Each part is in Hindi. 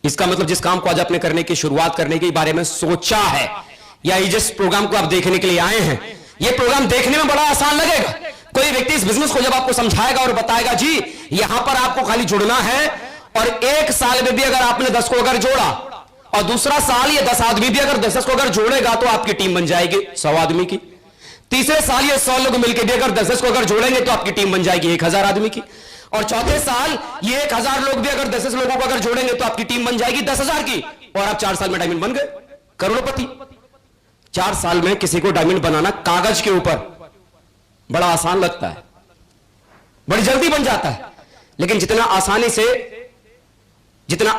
इसका मतलब जिस काम को आज आपने करने की शुरुआत करने के बारे में सोचा है, या ये जिस प्रोग्राम को आप देखने के लिए आए हैं, ये प्रोग्राम देखने में बड़ा आसान लगेगा। कोई व्यक्ति इस बिजनेस को जब आपको समझाएगा और बताएगा जी यहां पर आपको खाली जुड़ना है, और एक साल में भी अगर आपने 10 को अगर जोड़ा और दूसरा साल ये 10 आदमी भी अगर 10 को अगर जोड़ेगा तो आपकी टीम बन जाएगी 100 आदमी की। तीसरे साल ये 100 लोग मिलकर भी अगर 10 को अगर जोड़ेंगे तो आपकी टीम बन जाएगी 1000 आदमी की। और चौथे साल ये 1000 लोग भी अगर 10 लोगों को अगर जोड़ेंगे तो आपकी टीम बन जाएगी 10,000 की, और आप 4 साल में डायमंड बन गए, करोड़पति। 4 साल में किसी को डायमंड बनाना कागज के ऊपर बड़ा आसान लगता है, बड़ी जल्दी बन जाता है, लेकिन जितना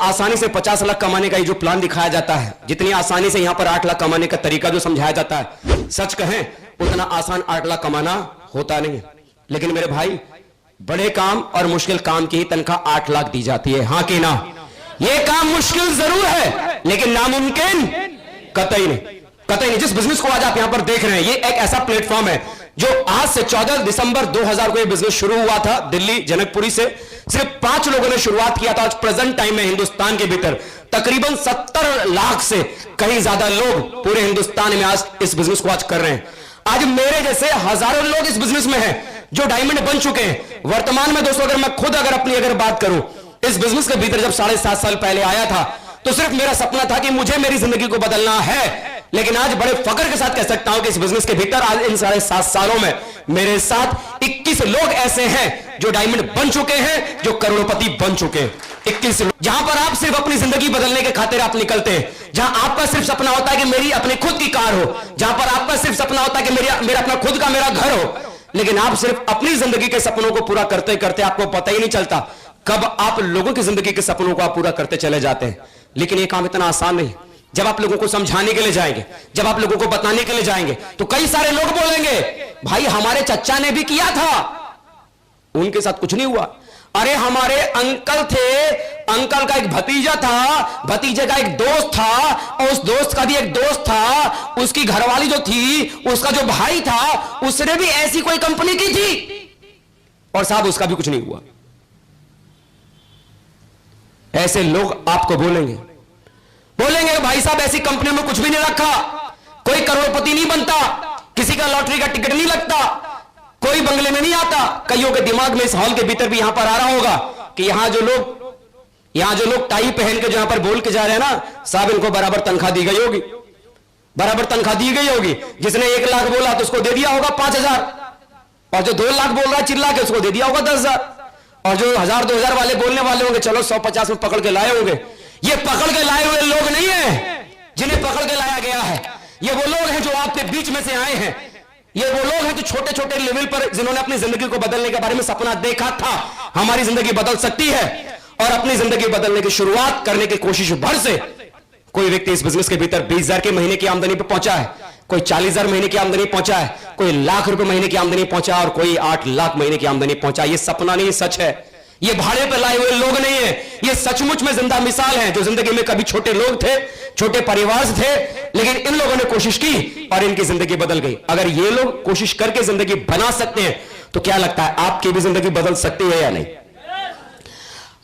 आसानी से 50 लाख कमाने का ये जो प्लान दिखाया जाता है, जितनी आसानी से यहां पर 8 लाख कमाने का तरीका जो समझाया जाता है, सच कहें उतना आसान 8 लाख कमाना होता नहीं है। लेकिन मेरे भाई, बड़े काम और मुश्किल काम की ही तनख्वाह 8 लाख दी जाती है, हां कि ना? यह काम मुश्किल जरूर है लेकिन नामुमकिन कतई नहीं, कतई नहीं। जिस बिजनेस को आज आप यहां पर देख रहे हैं, ये एक ऐसा प्लेटफॉर्म है जो आज से 14 दिसंबर 2000 को यह बिजनेस शुरू हुआ था दिल्ली जनकपुरी से। सिर्फ 5 लोगों ने शुरुआत किया था। आज प्रेजेंट टाइम में हिंदुस्तान के भीतर तकरीबन 70 लाख से कहीं ज्यादा लोग पूरे हिंदुस्तान में आज इस बिजनेस को आज कर रहे हैं। आज मेरे जैसे हजारों लोग इस बिजनेस में हैं जो डायमंड बन चुके हैं। वर्तमान में दोस्तों, अगर मैं खुद अपनी बात करूं, इस बिजनेस के भीतर जब 7.5 साल पहले आया था तो सिर्फ मेरा सपना था कि मुझे मेरी जिंदगी को बदलना है। लेकिन आज बड़े फक्र के साथ कह सकता हूं कि इस बिजनेस के भीतर आज इन 7.5 सालों में मेरे साथ 21 लोग ऐसे हैं जो डायमंड बन चुके हैं, जो करोड़पति बन चुके हैं। 21 लोग, जहां पर आप सिर्फ अपनी जिंदगी बदलने के खातिर आप निकलते हैं, जहां आपका सिर्फ सपना होता है कि मेरी अपनी खुद की कार हो, जहां पर आपका सिर्फ सपना होता है कि मेरा अपना खुद का मेरा घर हो, लेकिन आप सिर्फ अपनी जिंदगी के सपनों को पूरा करते करते आपको पता ही नहीं चलता कब आप लोगों की जिंदगी के सपनों को आप पूरा करते चले जाते हैं। लेकिन यह काम इतना आसान नहीं। जब आप लोगों को समझाने के लिए जाएंगे, जब आप लोगों को बताने के लिए जाएंगे, तो कई सारे लोग बोलेंगे भाई हमारे चचा ने भी किया था, उनके साथ कुछ नहीं हुआ। अरे हमारे अंकल थे, अंकल का एक भतीजा था, भतीजे का एक दोस्त था, और उस दोस्त का भी एक दोस्त था, उसकी घरवाली जो थी, उसका जो भाई था, उसने भी ऐसी कोई कंपनी की थी, और साहब उसका भी कुछ नहीं हुआ। ऐसे लोग आपको बोलेंगे भाई साहब ऐसी कंपनियों में कुछ भी नहीं रखा, कोई करोड़पति नहीं बनता, किसी का लॉटरी का टिकट नहीं लगता, कोई बंगले में नहीं आता। कईयों के दिमाग में इस हॉल के भीतर भी यहां पर आ रहा होगा कि यहां जो लोग टाई पहन के जो यहां पर बोल के जा रहे हैं ना, साहब इनको बराबर तनख्वाह दी गई होगी, बराबर तनख्वाह दी गई होगी। जिसने 1 लाख बोला तो उसको दे दिया होगा 5,000, और जो 2 लाख बोल रहा है चिल्ला के उसको दे दिया होगा 10,000, और जो 1,000-2,000 वाले बोलने वाले होंगे चलो 150 में पकड़ के लाए होंगे। ये पकड़ के लाए हुए लोग नहीं है जिन्हें पकड़ के लाया गया है, ये वो लोग हैं जो आपके बीच में से आए हैं। ये वो लोग हैं जो छोटे छोटे लेवल पर जिन्होंने अपनी जिंदगी को बदलने के बारे में सपना देखा था, हमारी जिंदगी बदल सकती है, और अपनी जिंदगी बदलने की शुरुआत करने की कोशिश भर से कोई व्यक्ति इस बिजनेस के भीतर 20,000 के महीने की आमदनी पर पहुंचा है, कोई 40,000 महीने की आमदनी पहुंचा है, कोई लाख रुपए महीने की आमदनी पहुंचा, और कोई 8 लाख महीने की आमदनी पहुंचा। ये सपना नहीं, सच है। ये भाड़े पर लाए हुए लोग नहीं है, ये सचमुच में जिंदा मिसाल है, जो जिंदगी में कभी छोटे लोग थे, छोटे परिवार से थे, लेकिन इन लोगों ने कोशिश की और इनकी जिंदगी बदल गई। अगर ये लोग कोशिश करके जिंदगी बना सकते हैं तो क्या लगता है आपकी भी जिंदगी बदल सकती है या नहीं?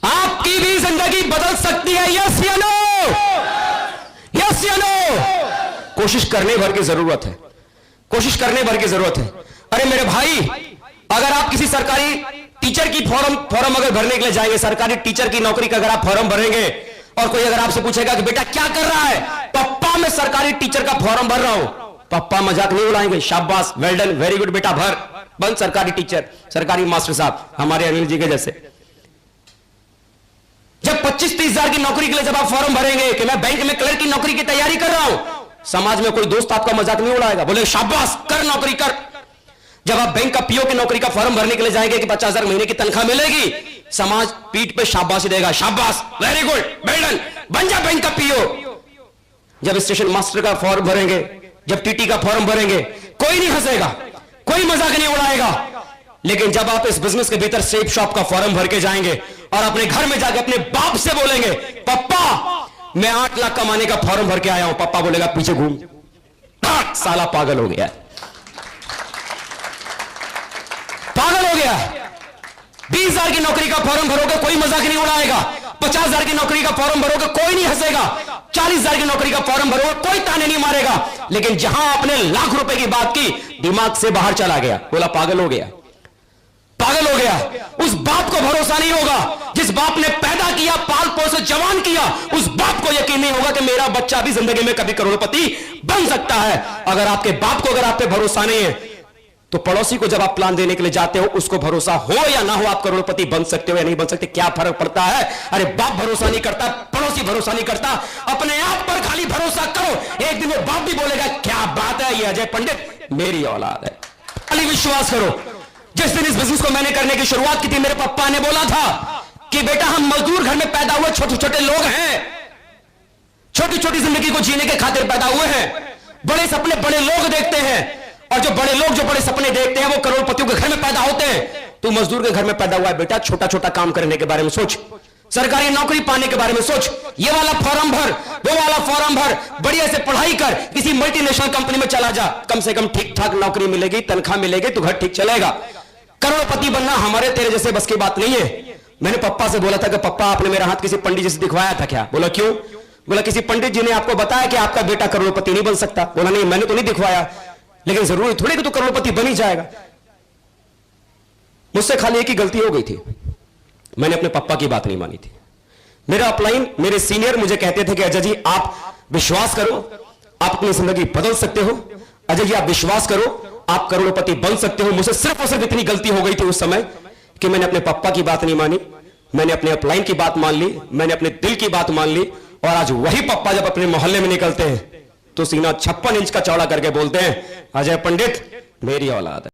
आपकी भी जिंदगी बदल सकती है, यस या नो? यस या नो? कोशिश करने भर की जरूरत है, कोशिश करने भर की जरूरत है। अरे मेरे भाई, अगर आप किसी सरकारी टीचर की फॉर्म अगर भरने के लिए जाएंगे, सरकारी टीचर की नौकरी का अगर आप फॉर्म भरेंगे, और कोई अगर आपसे पूछेगा कि बेटा क्या कर रहा है, पप्पा मैं सरकारी टीचर का फॉर्म भर रहा हूं, पप्पा मजाक नहीं उड़ाएंगे, शाबाश, वेल डन, वेरी गुड बेटा, भर, बन सरकारी टीचर, सरकारी मास्टर साहब, हमारे अनिल जी के जैसे। जब 25-30 हजार की नौकरी के लिए जब आप फॉर्म भरेंगे कि मैं बैंक में क्लर्क की नौकरी की तैयारी कर रहा हूं, समाज में कोई दोस्त आपका मजाक नहीं उड़ाएगा, बोले शाबाश, कर नौकरी कर। जब आप बैंक का पीओ की नौकरी का फॉर्म भरने के लिए जाएंगे कि 50,000 महीने की तनख्वाह मिलेगी, समाज पीठ पे शाबाशी देगा, शाबाश, वेरी गुड, वेल डन, बन जा बैंक का पीओ। जब स्टेशन मास्टर का फॉर्म भरेंगे, जब टीटी का फॉर्म भरेंगे, कोई नहीं हंसेगा, कोई मजाक नहीं उड़ाएगा। लेकिन जब आप इस बिजनेस के भीतर सेप शॉप का फॉर्म भर के जाएंगे और अपने घर में जाके अपने बाप से बोलेंगे पप्पा मैं 8 लाख कमाने का फॉर्म भर के आया हूं, पप्पा बोलेगा पीछे घूम, साला पागल हो गया, पागल हो गया। 20,000 की नौकरी का फॉर्म भरोगे, कोई मजाक नहीं उड़ाएगा। 50,000 की नौकरी का फॉर्म भरोगे कोई नहीं हंसेगा, 40,000 की नौकरी का फॉर्म भरोगे कोई ताने नहीं मारेगा। लेकिन जहां आपने लाख रुपए की बात की, दिमाग से बाहर चला गया, बोला पागल हो गया, पागल हो गया। उस बाप को भरोसा नहीं होगा जिस बाप ने पैदा किया, पाल पोस जवान किया, उस बाप को यकीन नहीं होगा कि मेरा बच्चा भी जिंदगी में कभी करोड़पति बन सकता है। अगर आपके बाप को अगर आप पे भरोसा नहीं है, तो पड़ोसी को जब आप प्लान देने के लिए जाते हो, उसको भरोसा हो या ना हो, आप करोड़पति बन सकते हो या नहीं बन सकते, क्या फर्क पड़ता है? अरे बाप भरोसा नहीं करता, पड़ोसी भरोसा नहीं करता, अपने आप पर खाली भरोसा करो। एक दिन वो बाप भी बोलेगा क्या बात है, ये अजय पंडित मेरी औलाद है। खाली विश्वास करो। जिस दिन इस बिजनेस को मैंने करने की शुरुआत की थी, मेरे पापा ने बोला था कि बेटा हम मजदूर घर में पैदा हुए छोटे छोटे लोग हैं, छोटी छोटी जिंदगी को जीने के खातिर पैदा हुए हैं, बड़े सपने बड़े लोग देखते हैं, और जो बड़े लोग जो बड़े सपने देखते हैं वो करोड़पतियों के घर में पैदा होते हैं। तू मजदूर के घर में पैदा हुआ है बेटा, छोटा छोटा काम करने के बारे में सोच, सरकारी नौकरी पाने के बारे में सोच, ये वाला फॉर्म भर, वो वाला फॉर्म भर, बढ़िया से पढ़ाई कर, किसी मल्टीनेशनल कंपनी में चला जा, कम से कम ठीक ठाक नौकरी मिलेगी, तनख्वाह मिलेगी, तो घर ठीक चलेगा। करोड़पति बनना हमारे तेरे जैसे बस की बात नहीं है। मैंने पप्पा से बोला था कि पप्पा आपने मेरा हाथ किसी पंडित जी से दिखवाया था क्या? बोला क्यों? बोला किसी पंडित जी ने आपको बताया कि आपका बेटा करोड़पति नहीं बन सकता। बोला नहीं मैंने तो नहीं दिखवाया, लेकिन जरूरी थोड़ी कि तो करोड़पति बन ही जाएगा। मुझसे खाली एक ही गलती हो गई थी, मैंने अपने पापा की बात नहीं मानी थी। मेरा अपलाइन, मेरे सीनियर मुझे कहते थे कि अजय जी आप विश्वास करो, आप अपनी जिंदगी बदल सकते हो, अजय जी आप विश्वास करो, आप करोड़पति बन सकते हो। मुझसे सिर्फ और सिर्फ इतनी गलती हो गई थी उस समय कि मैंने अपने पापा की बात नहीं मानी, मैंने अपने अपलाइन की बात मान ली, मैंने अपने दिल की बात मान ली। और आज वही पापा जब अपने मोहल्ले में निकलते हैं तो सीना 56 इंच का चौड़ा करके बोलते हैं अजय पंडित मेरी औलाद है।